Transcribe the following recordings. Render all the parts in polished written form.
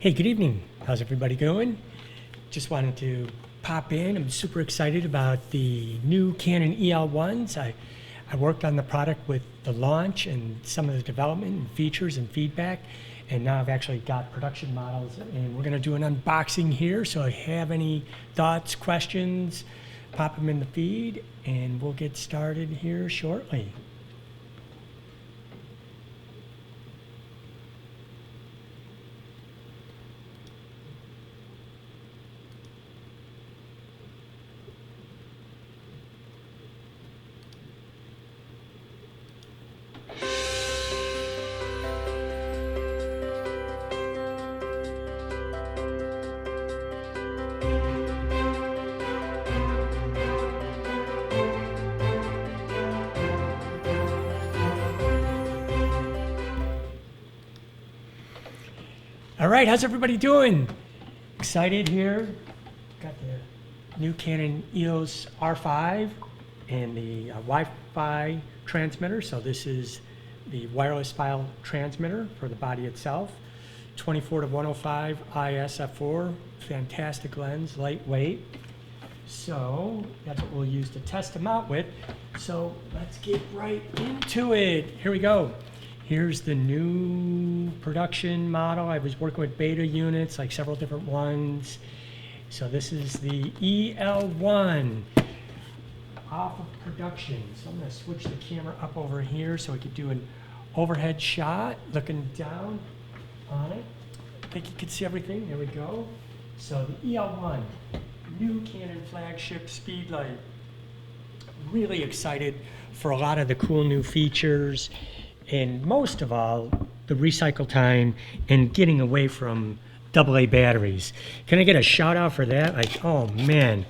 Hey, good evening. How's everybody going? Just wanted to pop in. I'm super excited about the new Canon EL-1s. I worked on the product with the launch and some of the development and features and feedback, and now I've actually got production models, and we're going to do an unboxing here. So if you have any thoughts, questions, pop them in the feed, and we'll get started here shortly. All right, how's everybody doing? Excited here. Got the new Canon EOS R5 and the Wi-Fi transmitter. So this is the wireless file transmitter for the body itself. 24-105 ISF4, fantastic lens, lightweight. So that's what we'll use to test them out with. So let's get right into it. Here we go. Here's the new production model. I was working with beta units, like several different ones. So this is the EL-1 off of production. So I'm going to switch the camera up over here so we could do an overhead shot, looking down on it. I think you can see everything. There we go. So the EL-1, new Canon Flagship Speedlite. Really excited for a lot of the cool new features. And most of all, the recycle time and getting away from AA batteries. Can I get a shout out for that? Like, oh man,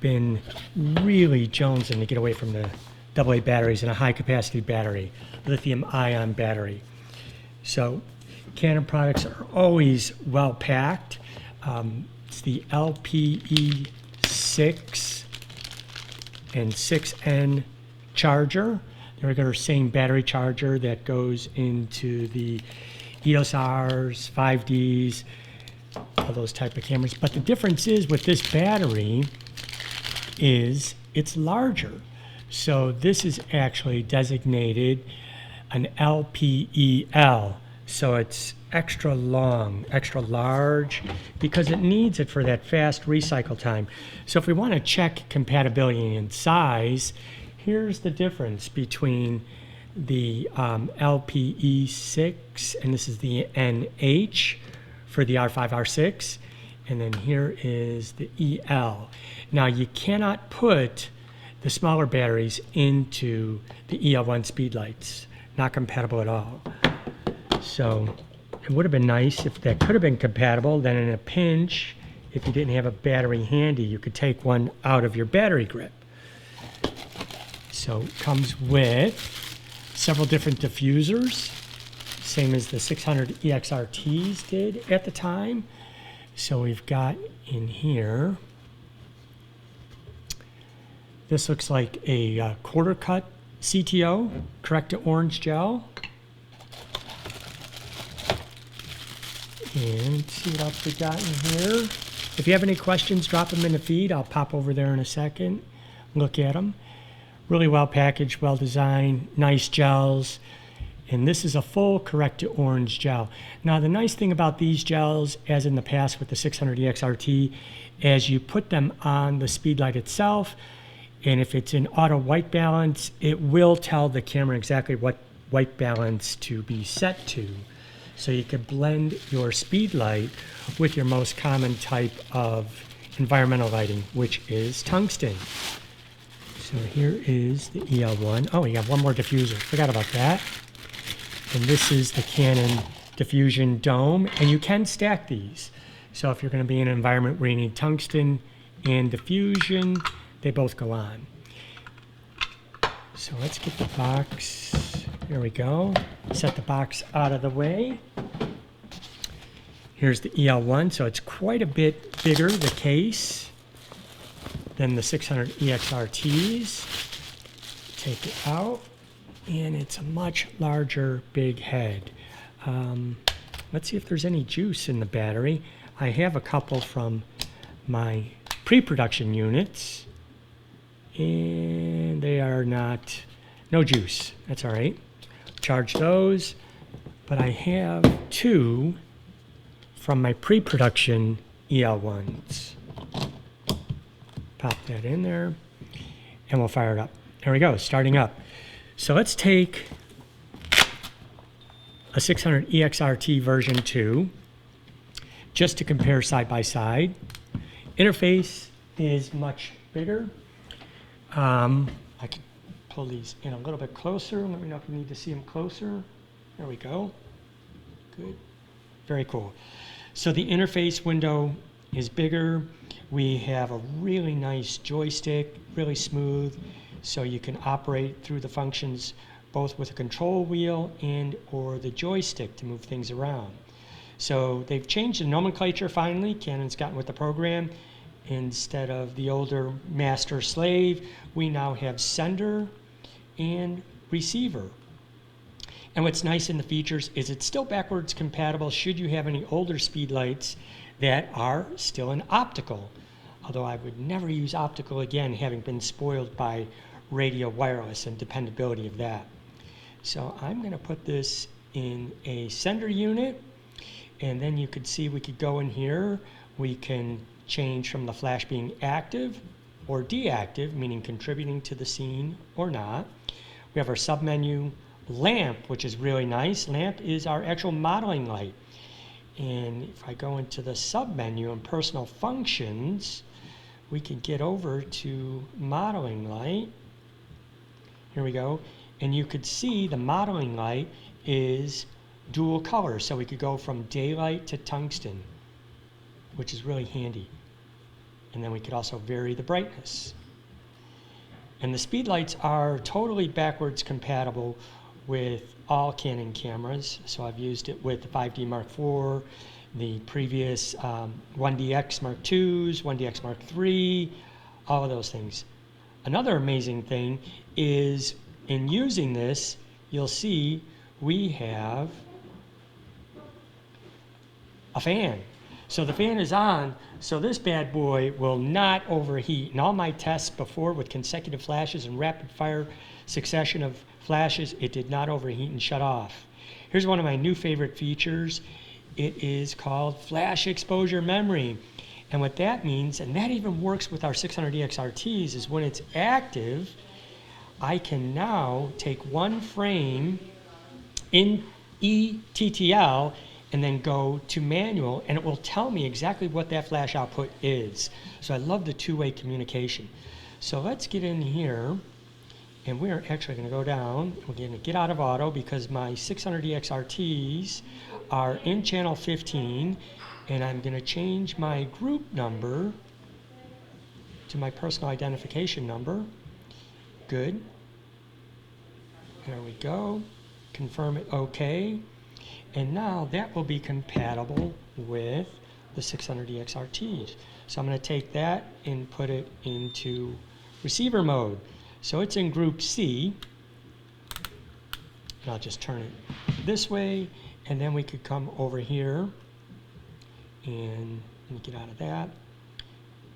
been really jonesing to get away from the AA batteries and a high capacity battery, lithium ion battery. So Canon products are always well packed. It's the LPE6 and 6N charger. They've got our same battery charger that goes into the EOS Rs, 5Ds, all those type of cameras. But the difference is with this battery is it's larger. So this is actually designated an LPEL. So it's extra long, extra large, because it needs it for that fast recycle time. So if we want to check compatibility and size, here's the difference between the LPE6, and this is the NH for the R5, R6, and then here is the EL. Now you cannot put the smaller batteries into the EL-1 Speedlites, not compatible at all. So it would have been nice if that could have been compatible. Then in a pinch, if you didn't have a battery handy, you could take one out of your battery grip. So it comes with several different diffusers, same as the 600 EXRTs did at the time. So we've got in here, this looks like a quarter cut CTO, correct to orange gel. And let's see what else we got in here. If you have any questions, drop them in the feed. I'll pop over there in a second, look at them. Really well packaged, well designed, nice gels. And this is a full correct to orange gel. Now the nice thing about these gels, as in the past with the 600 EXRT, as you put them on the Speedlite itself, and if it's in auto white balance, it will tell the camera exactly what white balance to be set to. So you could blend your Speedlite with your most common type of environmental lighting, which is tungsten. So here is the EL-1. Oh, you got one more diffuser. Forgot about that. And this is the Canon Diffusion Dome. And you can stack these. So if you're going to be in an environment where you need tungsten and diffusion, they both go on. So let's get the box. Here we go. Set the box out of the way. Here's the EL-1. So it's quite a bit bigger, the case, than the 600 EXRTs. Take it out, and it's a much larger big head. let's see if there's any juice in the battery. I have a couple from my pre-production units, and they are no juice. That's all right. Charge those, but I have 2 from my pre-production EL-1s. Pop that in there, and we'll fire it up. There we go, starting up. So let's take a 600 EXRT version 2, just to compare side by side. Interface is much bigger. I can pull these in a little bit closer. Let me know if you need to see them closer. There we go. Good. Very cool. So the interface window is bigger. We have a really nice joystick, really smooth, so you can operate through the functions both with a control wheel and or the joystick to move things around. So they've changed the nomenclature finally. Canon's gotten with the program. Instead of the older master slave, we now have sender and receiver. And what's nice in the features is it's still backwards compatible should you have any older Speedlites that are still in optical. Although I would never use optical again, having been spoiled by radio wireless and dependability of that. So I'm going to put this in a sender unit, and then you could see we could go in here. We can change from the flash being active or deactive, meaning contributing to the scene or not. We have our submenu lamp, which is really nice. Lamp is our actual modeling light. And if I go into the submenu and personal functions, we can get over to modeling light. Here we go. And you could see the modeling light is dual color. So we could go from daylight to tungsten, which is really handy. And then we could also vary the brightness. And the Speedlights are totally backwards compatible with all Canon cameras. So I've used it with the 5D Mark IV, the previous 1DX Mark IIs, 1DX Mark III, all of those things. Another amazing thing is in using this, you'll see we have a fan. So the fan is on, so this bad boy will not overheat. In all my tests before with consecutive flashes and rapid fire succession of flashes, it did not overheat and shut off. Here's one of my new favorite features. It is called flash exposure memory. And what that means, and that even works with our 600 EXRTs, is when it's active, I can now take one frame in ETTL and then go to manual, and it will tell me exactly what that flash output is. So I love the two-way communication. So let's get in here, and we're actually going to go down. We're going to get out of auto because my 600 EXRTs are in channel 15, and I'm going to change my group number to my personal identification number. Good. There we go. Confirm it OK. And now that will be compatible with the 600 EXRTs. So I'm going to take that and put it into receiver mode. So it's in group C. And I'll just turn it this way. And then we could come over here and get out of that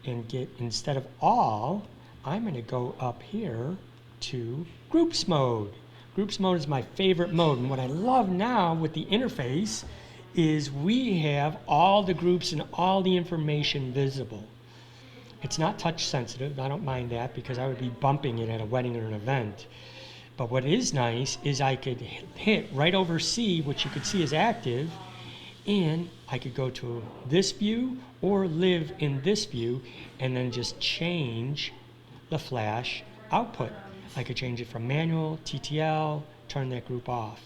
and get, instead of all, I'm going to go up here to groups mode. Groups mode is my favorite mode, and what I love now with the interface is we have all the groups and all the information visible. It's not touch sensitive, I don't mind that because I would be bumping it at a wedding or an event. But what is nice is I could hit right over C, which you could see is active, and I could go to this view or live in this view and then just change the flash output. I could change it from manual, TTL, turn that group off.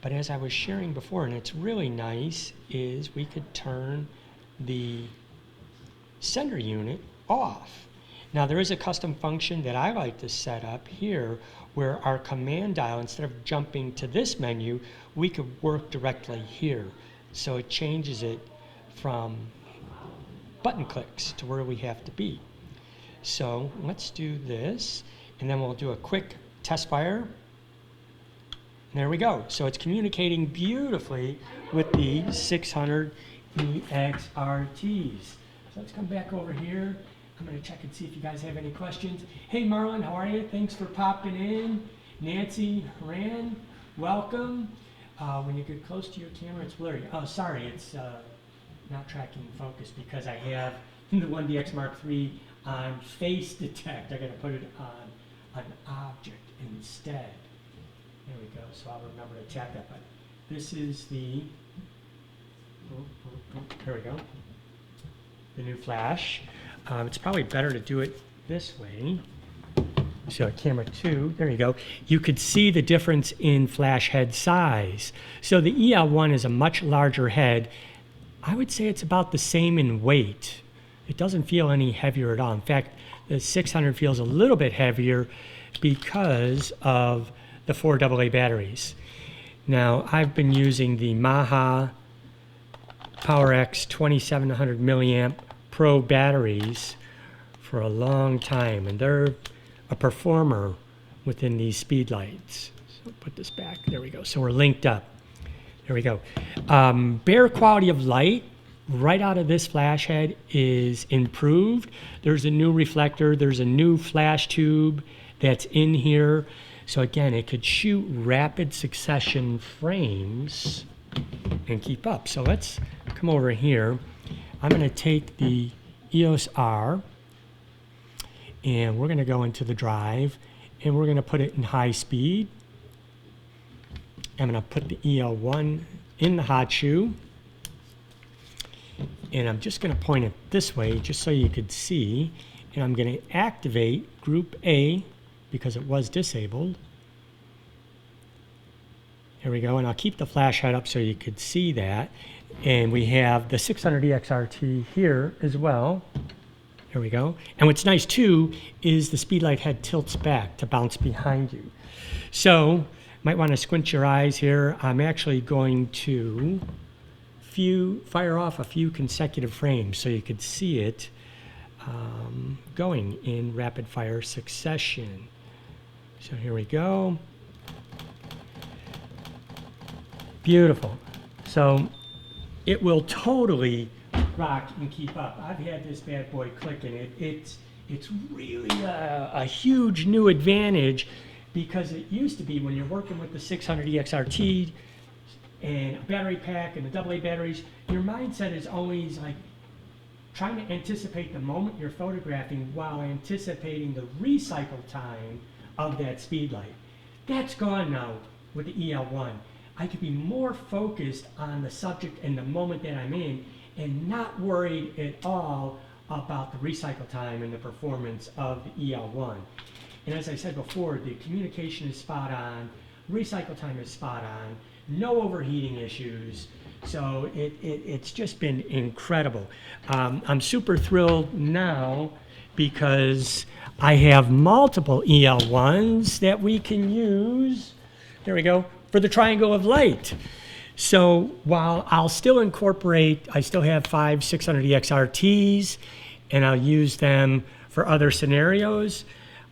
But as I was sharing before, and it's really nice, is we could turn the sender unit off. Now there is a custom function that I like to set up here where our command dial, instead of jumping to this menu, we could work directly here. So it changes it from button clicks to where we have to be. So let's do this. And then we'll do a quick test fire. And there we go. So it's communicating beautifully with the 600 EXRTs. So let's come back over here. I'm going to check and see if you guys have any questions. Hey Marlon, how are you? Thanks for popping in. Nancy Horan, welcome. When you get close to your camera, it's blurry. Oh, sorry, it's not tracking focus because I have the 1DX Mark III on face detect. I got to put it on an object instead. There we go. So I'll remember to tap that button. This is the, there we go, the new flash. It's probably better to do it this way. So camera 2, there you go. You could see the difference in flash head size. So the EL-1 is a much larger head. I would say it's about the same in weight. It doesn't feel any heavier at all. In fact, the 600 feels a little bit heavier because of the 4 AA batteries. Now, I've been using the Maha PowerX 2700 milliamp Pro batteries for a long time, and they're a performer within these Speedlites. So put this back, there we go. So we're linked up, there we go. Bare quality of light right out of this flash head is improved. There's a new reflector, there's a new flash tube that's in here. So again, it could shoot rapid succession frames and keep up. So let's come over here. I'm going to take the EOS R and we're going to go into the drive and we're going to put it in high speed. I'm going to put the EL-1 in the hot shoe and I'm just going to point it this way just so you could see, and I'm going to activate group A because it was disabled. Here we go, and I'll keep the flash head up so you could see that. And we have the 600 EXRT here as well. Here we go. And what's nice too is the Speedlight head tilts back to bounce behind you. So might want to squint your eyes here. I'm actually going to fire off a few consecutive frames so you could see it going in rapid fire succession. So here we go. Beautiful. So it will totally rock and keep up. I've had this bad boy clicking. It's really a huge new advantage because it used to be when you're working with the 600 EXRT and a battery pack and the AA batteries, your mindset is always like trying to anticipate the moment you're photographing while anticipating the recycle time of that Speedlight. That's gone now with the EL-1. I could be more focused on the subject and the moment that I'm in and not worried at all about the recycle time and the performance of the EL-1. And as I said before, the communication is spot on, recycle time is spot on, no overheating issues. So it's just been incredible. I'm super thrilled now because I have multiple EL-1s that we can use. There we go. For the triangle of light. So while I'll still incorporate, I still have 5 600 EXRTs and I'll use them for other scenarios.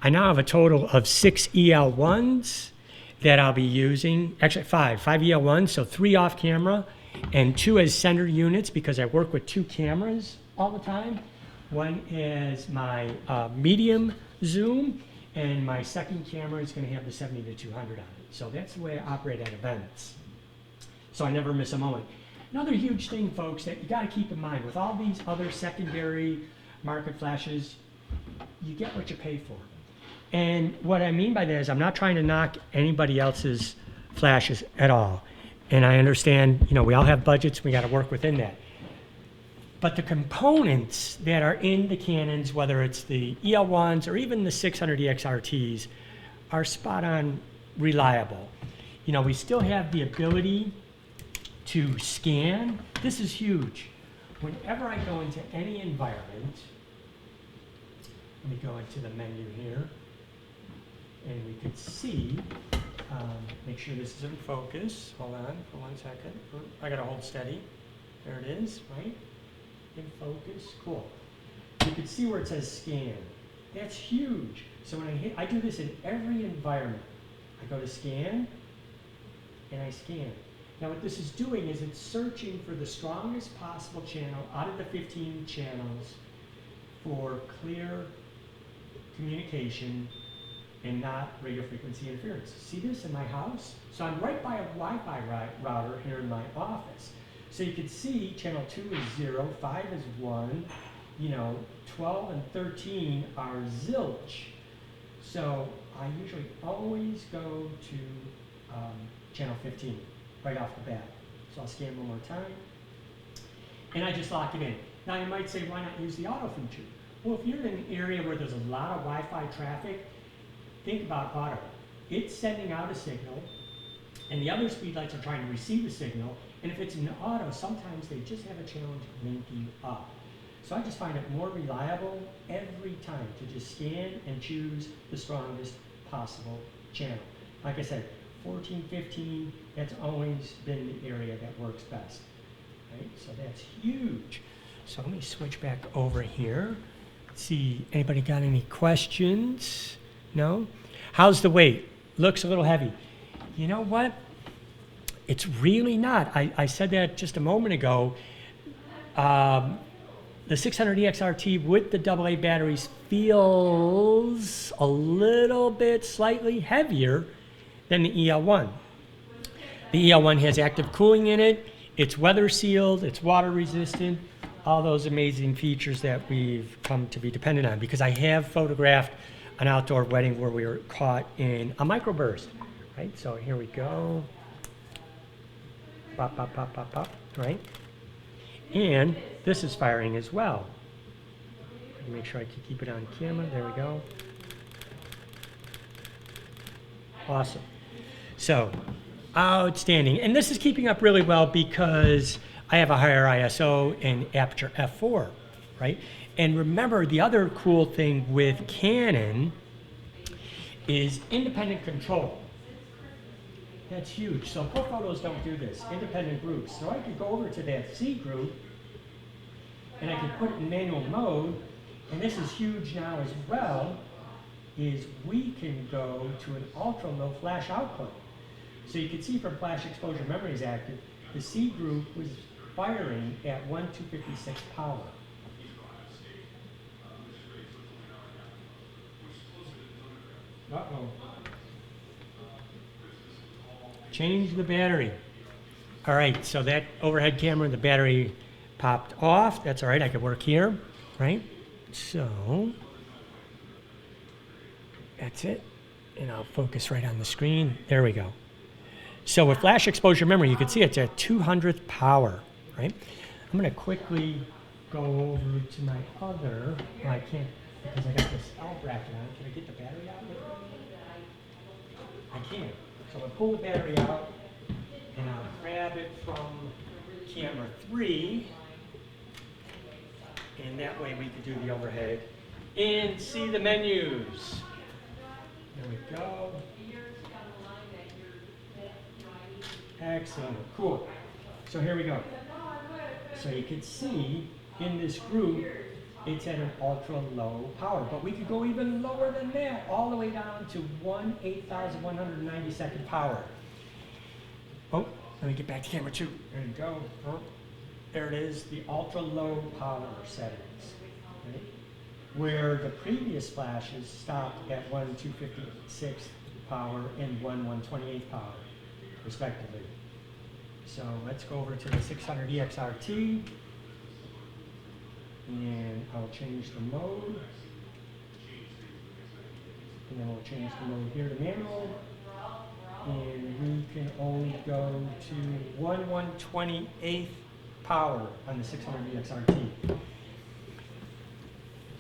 I now have a total of 6 EL-1s that I'll be using, actually 5 EL-1s, so 3 off camera and 2 as center units because I work with 2 cameras all the time. One is my medium zoom and my second camera is going to have the 70-200 on it. So that's the way I operate at events. So I never miss a moment. Another huge thing, folks, that you got to keep in mind, with all these other secondary market flashes, you get what you pay for. And what I mean by that is I'm not trying to knock anybody else's flashes at all. And I understand, you know, we all have budgets, we got to work within that. But the components that are in the Canons, whether it's the EL-1s or even the 600 EXRTs, are spot on reliable. You know, we still have the ability to scan. This is huge. Whenever I go into any environment, let me go into the menu here, and we can see, make sure this is in focus. Hold on for 1 second. I gotta hold steady. There it is, right? In focus, cool. You can see where it says scan. That's huge. So when I do this in every environment. I go to scan, and I scan. Now what this is doing is it's searching for the strongest possible channel out of the 15 channels for clear communication and not radio frequency interference. See this in my house? So I'm right by a Wi-Fi router here in my office. So you can see channel 2 is 0, 5 is 1, 12 and 13 are zilch. So I usually always go to channel 15 right off the bat. So I'll scan one more time, and I just lock it in. Now you might say, why not use the auto feature? Well, if you're in an area where there's a lot of Wi-Fi traffic, think about auto. It's sending out a signal, and the other speedlights are trying to receive the signal, and if it's an auto, sometimes they just have a challenge linking up. So I just find it more reliable every time to just scan and choose the strongest possible channel. Like I said, 14, 15, that's always been the area that works best. Right? So that's huge. So let me switch back over here. Let's see, anybody got any questions? No? How's the weight? Looks a little heavy. You know what? It's really not. I said that just a moment ago. The 600EX RT with the AA batteries feels a little bit slightly heavier than the EL-1. The EL-1 has active cooling in it. It's weather sealed. It's water resistant. All those amazing features that we've come to be dependent on, because I have photographed an outdoor wedding where we were caught in a microburst. Right? So here we go. Pop, pop, pop, pop, pop. Right? And this is firing as well. Make sure I can keep it on camera. There we go. Awesome. So, outstanding. And this is keeping up really well because I have a higher ISO and aperture f4, right? And remember, the other cool thing with Canon is independent control. That's huge. So pro photos don't do this, independent groups. So I could go over to that C group and I could put it in manual mode, and this is huge now as well, is we can go to an ultra low flash output. So you can see from flash exposure memory is active, the C group was firing at 1/256 power. Uh-oh. Change the battery. All right, so that overhead camera, the battery popped off. That's all right, I could work here, right? So, that's it. And I'll focus right on the screen. There we go. So with flash exposure memory, you can see it's at 200th power, right? I'm gonna quickly go over to my other, well, I can't because I got this L bracket on. Can I get the battery out with it? I can. So I'm gonna pull the battery out and I'll grab it from camera 3. And that way we can do the overhead and see the menus. There we go. Excellent, cool. So here we go. So you can see in this group, it's at an ultra low power, but we could go even lower than that, all the way down to 8,192nd power. Oh, let me get back to camera 2. There you go. Oh, there it is, the ultra low power settings. Right? Where the previous flashes stopped at 1/256 power and 1/128 power, respectively. So let's go over to the 600EX RT, and I'll change the mode, and then we'll change the mode here to manual, and we can only go to 1/128 power on the 600EX RT.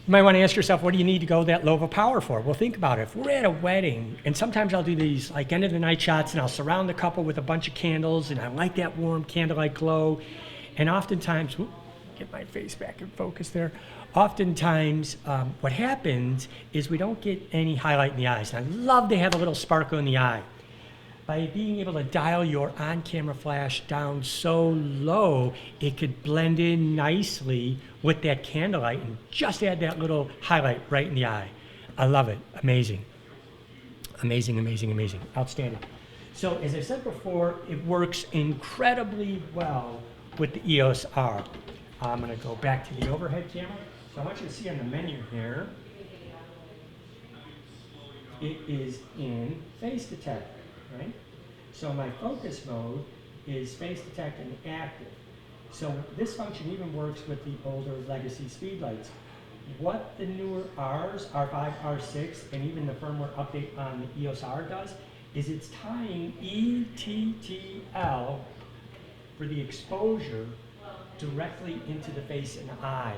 You might want to ask yourself, what do you need to go that low of a power for? Well, think about it. If we're at a wedding, and sometimes I'll do these like end of the night shots, and I'll surround the couple with a bunch of candles, and I like that warm candlelight glow. And oftentimes, whoop, get my face back in focus there. Oftentimes, what happens is we don't get any highlight in the eyes. And I love to have a little sparkle in the eye. By being able to dial your on-camera flash down so low, it could blend in nicely with that candlelight and just add that little highlight right in the eye. I love it. Amazing. Amazing, amazing, amazing. Outstanding. So as I said before, it works incredibly well with the EOS R. I'm going to go back to the overhead camera. So I want you to see on the menu here, it is in face detect, right? So my focus mode is face detect and active. So this function even works with the older legacy Speedlites. What the newer Rs, R5, R6, and even the firmware update on the EOS R does is it's tying ETTL for the exposure directly into the face and eye.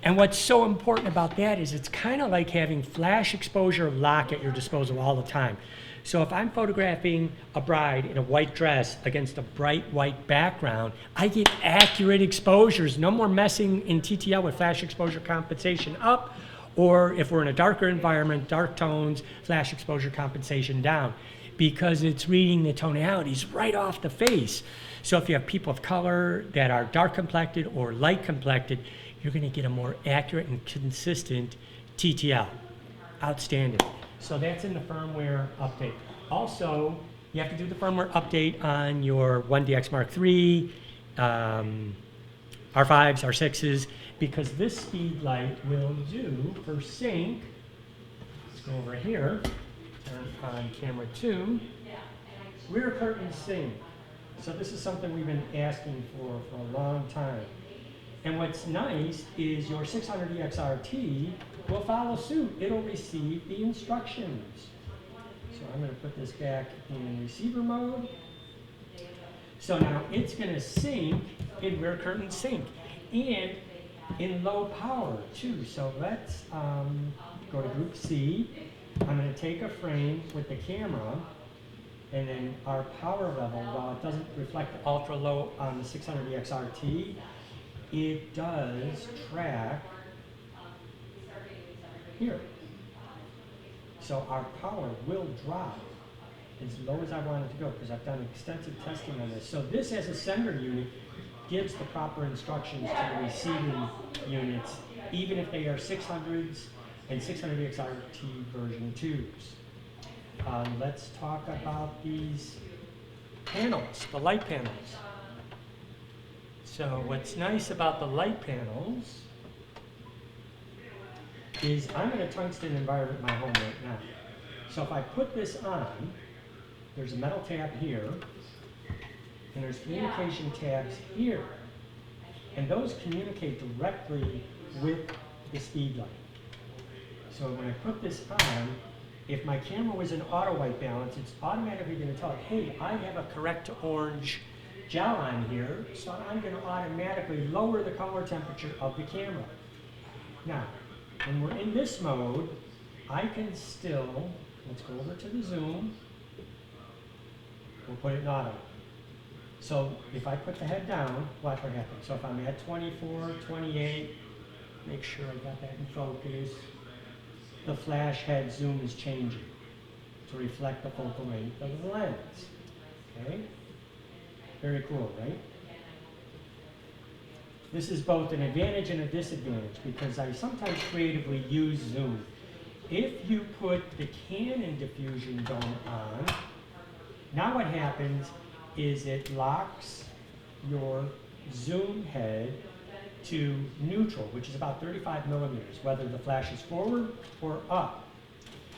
And what's so important about that is it's kind of like having flash exposure lock at your disposal all the time. So if I'm photographing a bride in a white dress against a bright white background, I get accurate exposures. No more messing in TTL with flash exposure compensation up, or if we're in a darker environment, dark tones, flash exposure compensation down, because it's reading the tonalities right off the face. So if you have people of color that are dark complected or light complected, you're going to get a more accurate and consistent TTL. Outstanding. So that's in the firmware update. Also, you have to do the firmware update on your 1DX Mark III, R5s, R6s, because this Speedlite will do for sync. Let's go over here, turn on camera 2, rear curtain sync. So this is something we've been asking for a long time. And what's nice is your 600EX RT will follow suit. It'll receive the instructions. So I'm going to put this back in receiver mode. So now it's going to sync in rear curtain sync and in low power too. So let's go to group C. I'm going to take a frame with the camera, and then our power level, while it doesn't reflect ultra low on the 600EX RT, it does track here. So our power will drop as low as I want it to go because I've done extensive testing on this. So this as a sender unit gives the proper instructions to the receiving units, even if they are 600s and 600EX RT version 2s. Let's talk about these panels, the light panels. So what's nice about the light panels is I'm in a tungsten environment in my home right now. So if I put this on, there's a metal tab here, and there's communication tabs here. And those communicate directly with the Speedlite. So when I put this on, if my camera was in auto white balance, it's automatically going to tell it, hey, I have a correct to orange gel on here, so I'm going to automatically lower the color temperature of the camera. Now, when we're in this mode, I can still, let's go over to the zoom, we'll put it in auto. So if I put the head down, watch what happens. So if I'm at 24, 28, make sure I got that in focus, the flash head zoom is changing to reflect the focal length of the lens. Okay? Very cool, right? This is both an advantage and a disadvantage because I sometimes creatively use zoom. If you put the Canon diffusion dome on, now what happens is it locks your zoom head to neutral, which is about 35 millimeters, whether the flash is forward or up.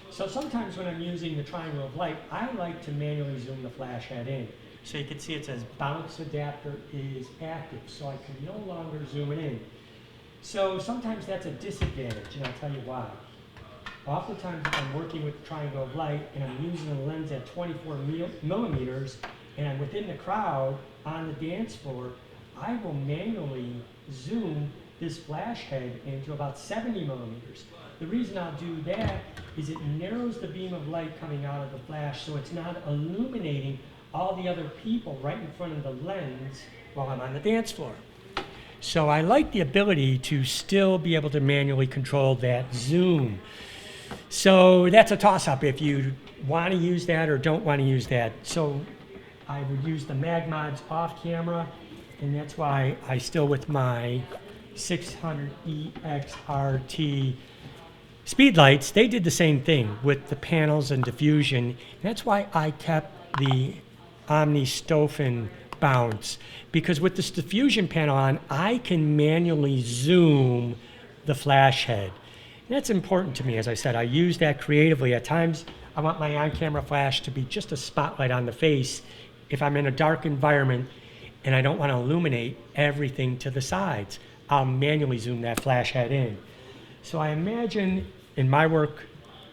So sometimes when I'm using the triangle of light, I like to manually zoom the flash head in. So you can see it says bounce adapter is active, so I can no longer zoom it in. So sometimes that's a disadvantage, and I'll tell you why. Oftentimes if I'm working with the triangle of light and I'm using a lens at 24 millimeters and I'm within the crowd on the dance floor, I will manually zoom this flash head into about 70 millimeters. The reason I'll do that is it narrows the beam of light coming out of the flash so it's not illuminating all the other people right in front of the lens while I'm on the dance floor. So I like the ability to still be able to manually control that zoom. So that's a toss-up if you want to use that or don't want to use that. So I would use the mag mods off camera, and that's why I still with my 600EX RT Speedlites, they did the same thing with the panels and diffusion. That's why I kept the Omni-Stoffen bounce, because with this diffusion panel on, I can manually zoom the flash head. And that's important to me. As I said, I use that creatively. At times, I want my on-camera flash to be just a spotlight on the face if I'm in a dark environment and I don't want to illuminate everything to the sides. I'll manually zoom that flash head in. So I imagine in my work,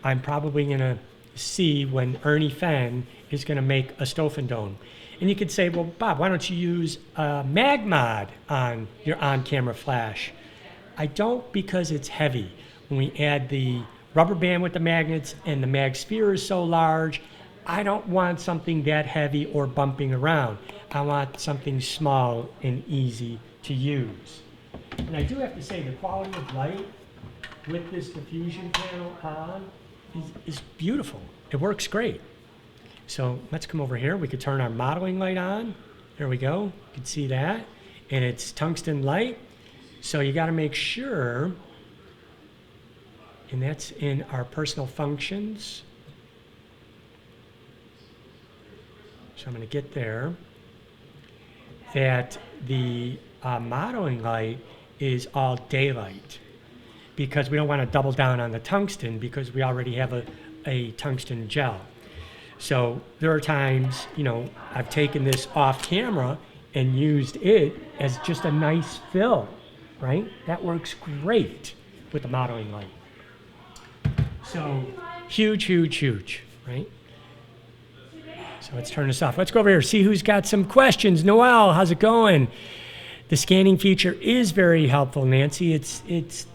I'm probably going to see when Ernie Fenn is going to make a Stoffen dome. And you could say, well, Bob, why don't you use a mag mod on your on-camera flash? I don't, because it's heavy. When we add the rubber band with the magnets and the mag sphere is so large, I don't want something that heavy or bumping around. I want something small and easy to use. And I do have to say the quality of light with this diffusion panel on is beautiful. It works great. So let's come over here. We could turn our modeling light on. There we go. You can see that. And it's tungsten light. So you got to make sure, and that's in our personal functions. So I'm going to get there, that the modeling light is all daylight, because we don't want to double down on the tungsten because we already have a tungsten gel. So there are times, you know, I've taken this off camera and used it as just a nice fill, right? That works great with the modeling light. So huge, huge, huge, right? So let's turn this off. Let's go over here, see who's got some questions. Noel, how's it going? The scanning feature is very helpful, Nancy. It's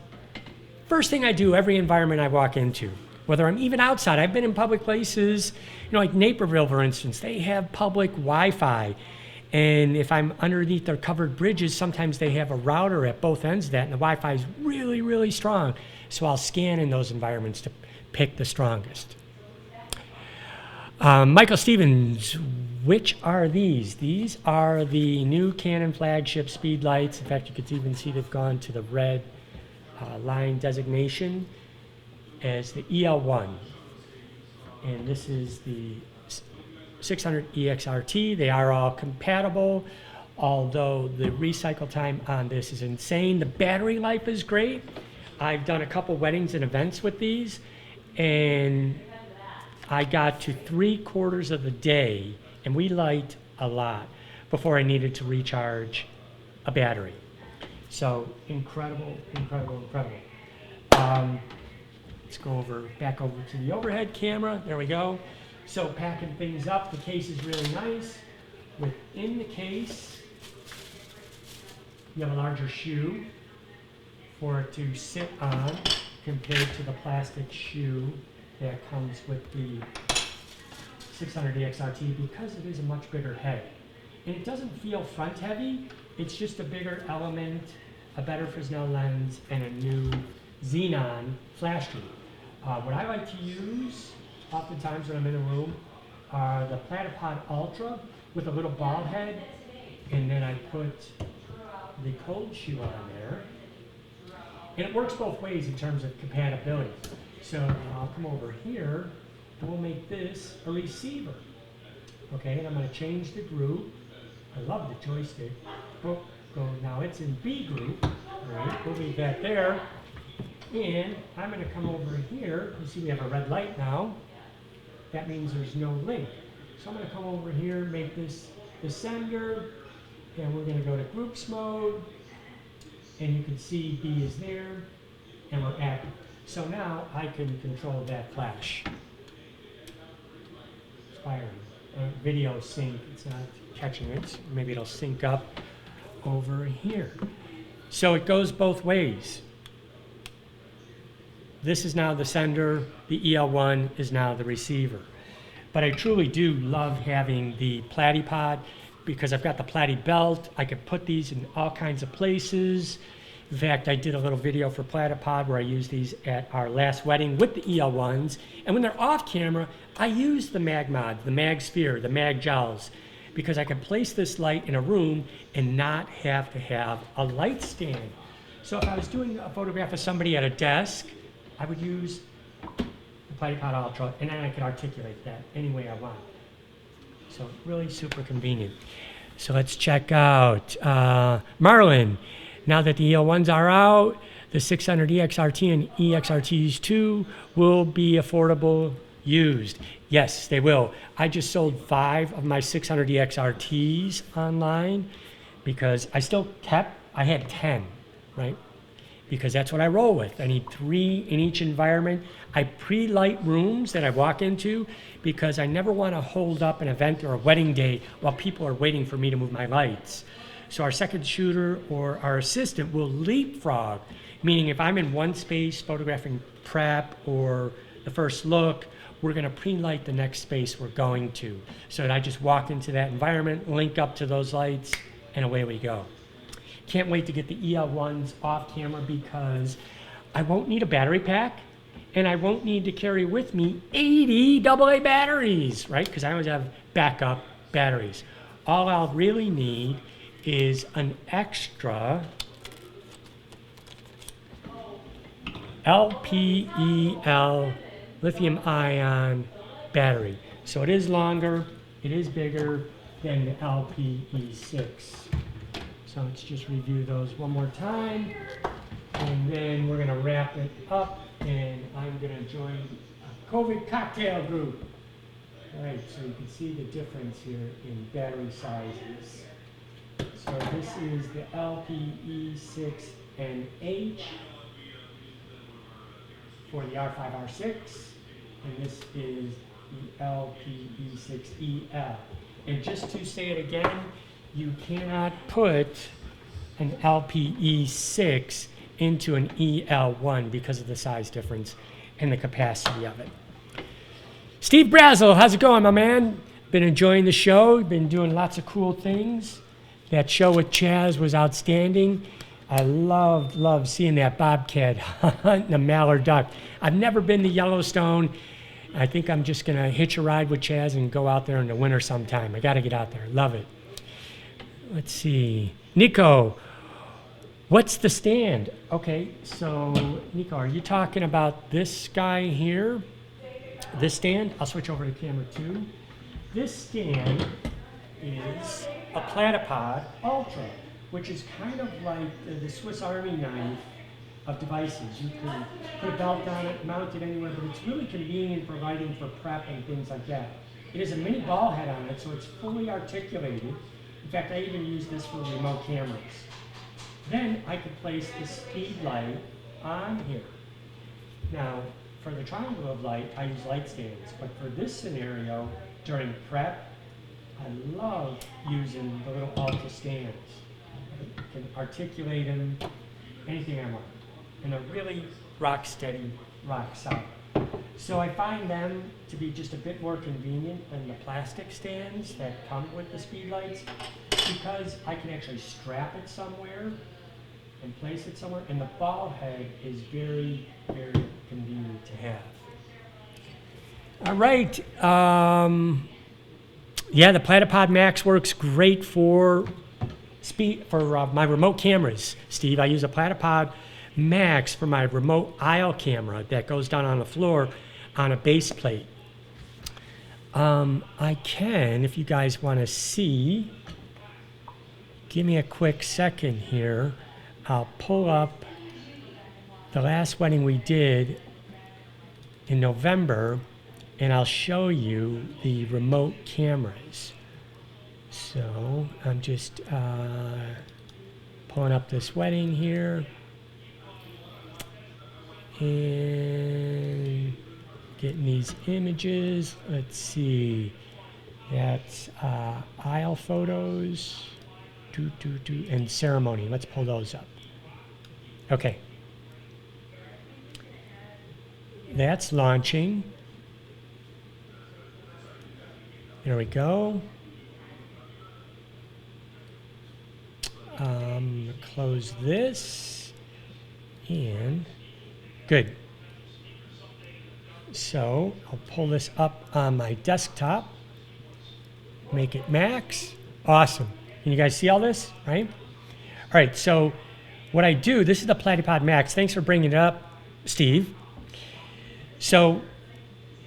first thing I do every environment I walk into, whether I'm even outside. I've been in public places, you know, like Naperville, for instance. They have public Wi-Fi. And if I'm underneath their covered bridges, sometimes they have a router at both ends of that, and the Wi-Fi is really, really strong. So I'll scan in those environments to pick the strongest. Michael Stevens, which are these? These are the new Canon Flagship Speedlites. In fact, you could even see they've gone to the red line designation as the EL-1. And this is the 600 EXRT. They are all compatible, although the recycle time on this is insane. The battery life is great. I've done a couple weddings and events with these, and I got to 3/4 of the day, and we light a lot before I needed to recharge a battery. So incredible, incredible, incredible. Let's go back over to the overhead camera. There we go. So packing things up, the case is really nice. Within the case, you have a larger shoe for it to sit on compared to the plastic shoe that comes with the 600 EXRT, because it is a much bigger head. And it doesn't feel front heavy, it's just a bigger element, a better Fresnel lens, and a new xenon flash tube. What I like to use, oftentimes when I'm in a room, are the Platypod Ultra with a little ball head, and then I put the cold shoe on there. And it works both ways in terms of compatibility. So I'll come over here, and we'll make this a receiver. Okay, and I'm going to change the group. I love the joystick. Oh, now it's in B group. All right, we'll leave that there. And I'm going to come over here. You see we have a red light now. That means there's no link. So I'm going to come over here, make this the sender, and we're going to go to groups mode. And you can see B is there, and we're active. So now I can control that flash. It's firing. Video sync, it's not catching it. Maybe it'll sync up over here. So it goes both ways. This is now the sender, the EL-1 is now the receiver. But I truly do love having the Platypod, because I've got the Platy belt. I could put these in all kinds of places. In fact, I did a little video for Platypod where I used these at our last wedding with the EL-1s. And when they're off camera, I use the mag mod, the mag sphere, the mag gels, because I can place this light in a room and not have to have a light stand. So if I was doing a photograph of somebody at a desk, I would use the Platypod Ultra, and then I could articulate that any way I want. So really super convenient. So let's check out Marlin. Now that the EL1s are out, the 600 EXRT and EXRTs 2 will be affordable used. Yes, they will. I just sold 5 of my 600 EXRTs online because I had 10, right? Because that's what I roll with. I need 3 in each environment. I pre-light rooms that I walk into because I never want to hold up an event or a wedding day while people are waiting for me to move my lights. So our second shooter or our assistant will leapfrog, meaning if I'm in one space photographing prep or the first look, we're going to pre-light the next space we're going to. So that I just walk into that environment, link up to those lights, and away we go. Can't wait to get the EL1s off camera because I won't need a battery pack and I won't need to carry with me 80 AA batteries, right? Because I always have backup batteries. All I'll really need is an extra LPEL lithium ion battery. So it is longer, it is bigger than the LPE6. So let's just review those one more time, and then we're gonna wrap it up, and I'm gonna join a COVID cocktail group. All right, so you can see the difference here in battery sizes. So this is the LPE6 and H for the R5, R6, and this is the LPE6EL. And just to say it again, you cannot put an LPE6 into an EL1 because of the size difference and the capacity of it. Steve Brazel, how's it going, my man? Been enjoying the show, been doing lots of cool things. That show with Chaz was outstanding. I loved seeing that bobcat hunting a mallard duck. I've never been to Yellowstone. I think I'm just gonna hitch a ride with Chaz and go out there in the winter sometime. I gotta get out there, love it. Let's see, Nico, what's the stand? Okay, so Nico, are you talking about this guy here? This stand? I'll switch over to camera 2. This stand is a Platypod Ultra, which is kind of like the Swiss Army knife of devices. You can put a belt on it, mount it anywhere, but it's really convenient providing for prep and things like that. It has a mini ball head on it, so it's fully articulated. In fact, I even use this for remote cameras. Then I could place the Speedlite on here. Now, for the triangle of light, I use light stands, but for this scenario, during prep, I love using the little Ultra stands. I can articulate them, anything I want. And they're really rock steady, rock solid. So I find them to be just a bit more convenient than the plastic stands that come with the Speedlites because I can actually strap it somewhere and place it somewhere, and the ball head is very, very convenient to have. All right. Yeah, the Platypod Max works great for my remote cameras, Steve. I use a Platypod Max for my remote aisle camera that goes down on the floor on a base plate. I can, if you guys want to see, give me a quick second here. I'll pull up the last wedding we did in November, and I'll show you the remote cameras. So I'm just pulling up this wedding here and getting these images. Let's see, that's aisle photos, and ceremony. Let's pull those up. Okay, that's launching. There we go. Close this, and good. So I'll pull this up on my desktop, make it max. Awesome. Can you guys see all this, right? All right, so what I do, this is the Platypod Max. Thanks for bringing it up, Steve. So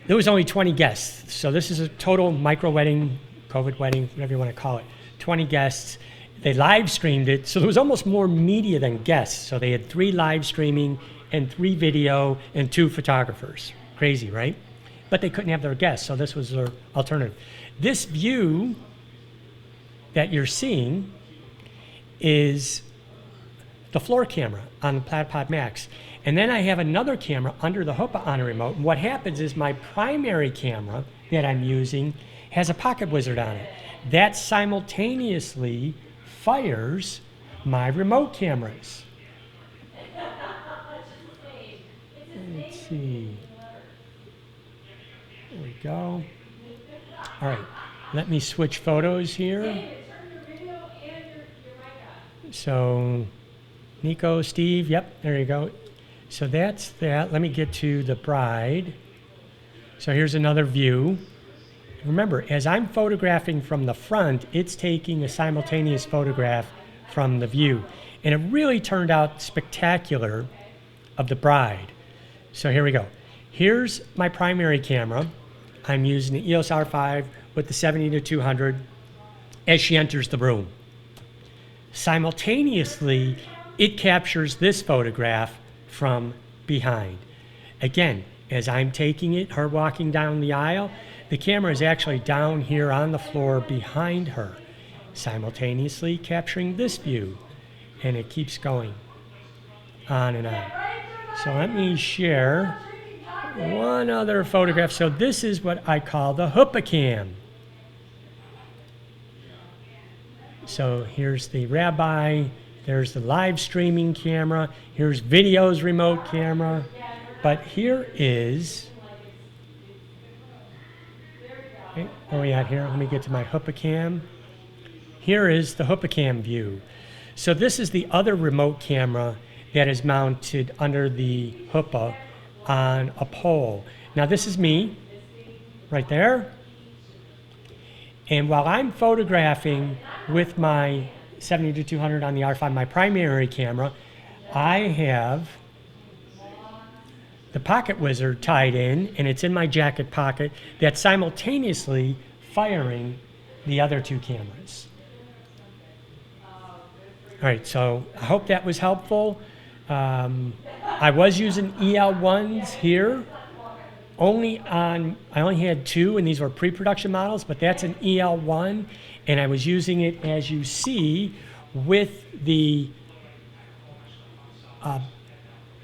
there was only 20 guests. So this is a total micro wedding COVID wedding, whatever you want to call it. 20 guests. They live streamed it, so there was almost more media than guests. So they had 3 live streaming and 3 video and 2 photographers. Crazy, right? But they couldn't have their guests, so this was their alternative. This view that you're seeing is the floor camera on the Platypod Max. And then I have another camera under the hoop on a remote. And what happens is my primary camera that I'm using has a pocket wizard on it. That simultaneously fires my remote cameras. Let's see. There we go. All right, let me switch photos here. So, Nico, Steve, yep, there you go. So that's that. Let me get to the bride. So here's another view. Remember, as I'm photographing from the front, it's taking a simultaneous photograph from the view. And it really turned out spectacular of the bride. So here we go. Here's my primary camera. I'm using the EOS R5 with the 70-200 as she enters the room. Simultaneously, it captures this photograph from behind. Again, as I'm taking it, her walking down the aisle, the camera is actually down here on the floor behind her, simultaneously capturing this view, and it keeps going on and on. So let me share one other photograph. So this is what I call the hoopacam. So here's the rabbi, there's the live streaming camera, here's video's remote camera, but here is, okay, where are we at here? Let me get to my hoopacam. Here is the hoopacam view. So this is the other remote camera that is mounted under the hoopah on a pole. Now this is me, right there. And while I'm photographing with my 70-200 on the R5, my primary camera, I have the pocket wizard tied in, and it's in my jacket pocket, that's simultaneously firing the other 2 cameras. All right, so I hope that was helpful. I was using EL-1s here. I only had 2, and these were pre-production models, but that's an EL-1, and I was using it, as you see, with the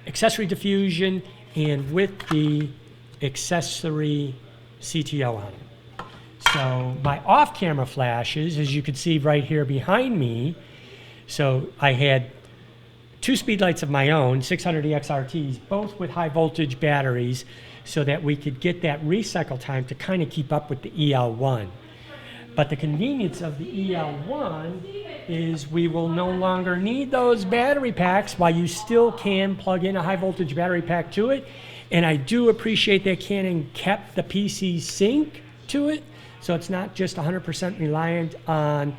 accessory diffusion and with the accessory CTO on it. So my off-camera flashes, as you can see right here behind me, so I had 2 speedlights of my own, 600EX RTs, both with high voltage batteries, so that we could get that recycle time to kind of keep up with the EL-1. But the convenience of the EL-1 is we will no longer need those battery packs, while you still can plug in a high voltage battery pack to it. And I do appreciate that Canon kept the PC sync to it, so it's not just 100% reliant on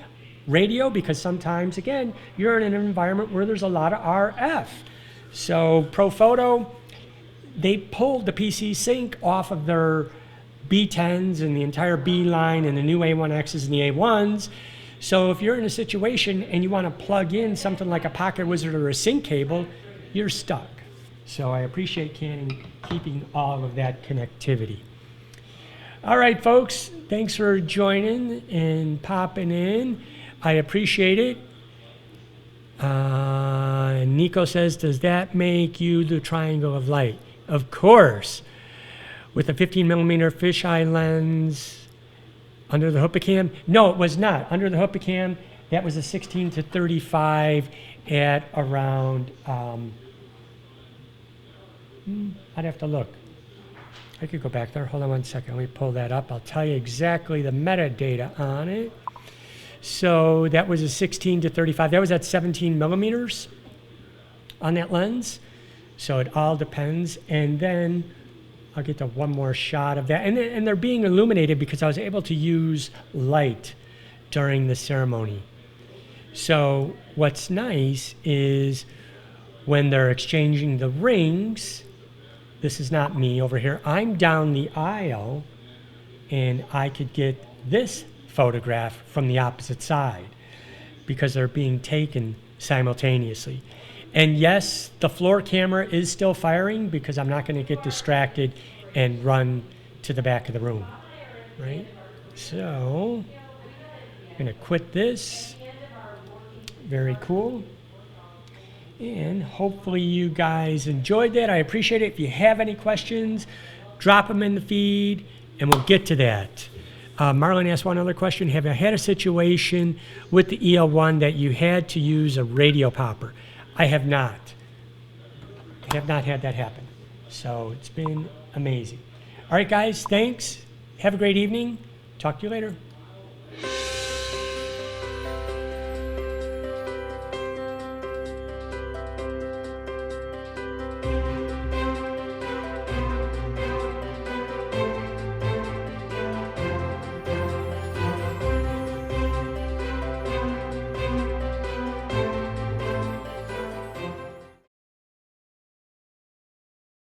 radio, because sometimes, again, you're in an environment where there's a lot of RF. So ProPhoto, they pulled the PC sync off of their B10s and the entire B line and the new A1Xs and the A1s. So if you're in a situation and you want to plug in something like a pocket wizard or a sync cable, you're stuck. So I appreciate Canon keeping all of that connectivity. All right, folks, thanks for joining and popping in. I appreciate it. Nico says, does that make you the triangle of light? Of course. With a 15mm fisheye lens under the hoopacam? No, it was not. Under the hoopacam, that was a 16-35 at around, I'd have to look. I could go back there. Hold on one second. Let me pull that up. I'll tell you exactly the metadata on it. So that was a 16-35. That was at 17mm on that lens. So it all depends. And then I'll get to one more shot of that. And they're being illuminated because I was able to use light during the ceremony. So what's nice is when they're exchanging the rings, this is not me over here, I'm down the aisle, and I could get this photograph from the opposite side because they're being taken simultaneously. And yes, the floor camera is still firing because I'm not going to get distracted and run to the back of the room, right? So I'm going to quit this. Very cool. And hopefully you guys enjoyed that. I appreciate it. If you have any questions, drop them in the feed and we'll get to that. Marlon asked one other question. Have you had a situation with the EL-1 that you had to use a radio popper? I have not. I have not had that happen. So it's been amazing. All right, guys, thanks. Have a great evening. Talk to you later.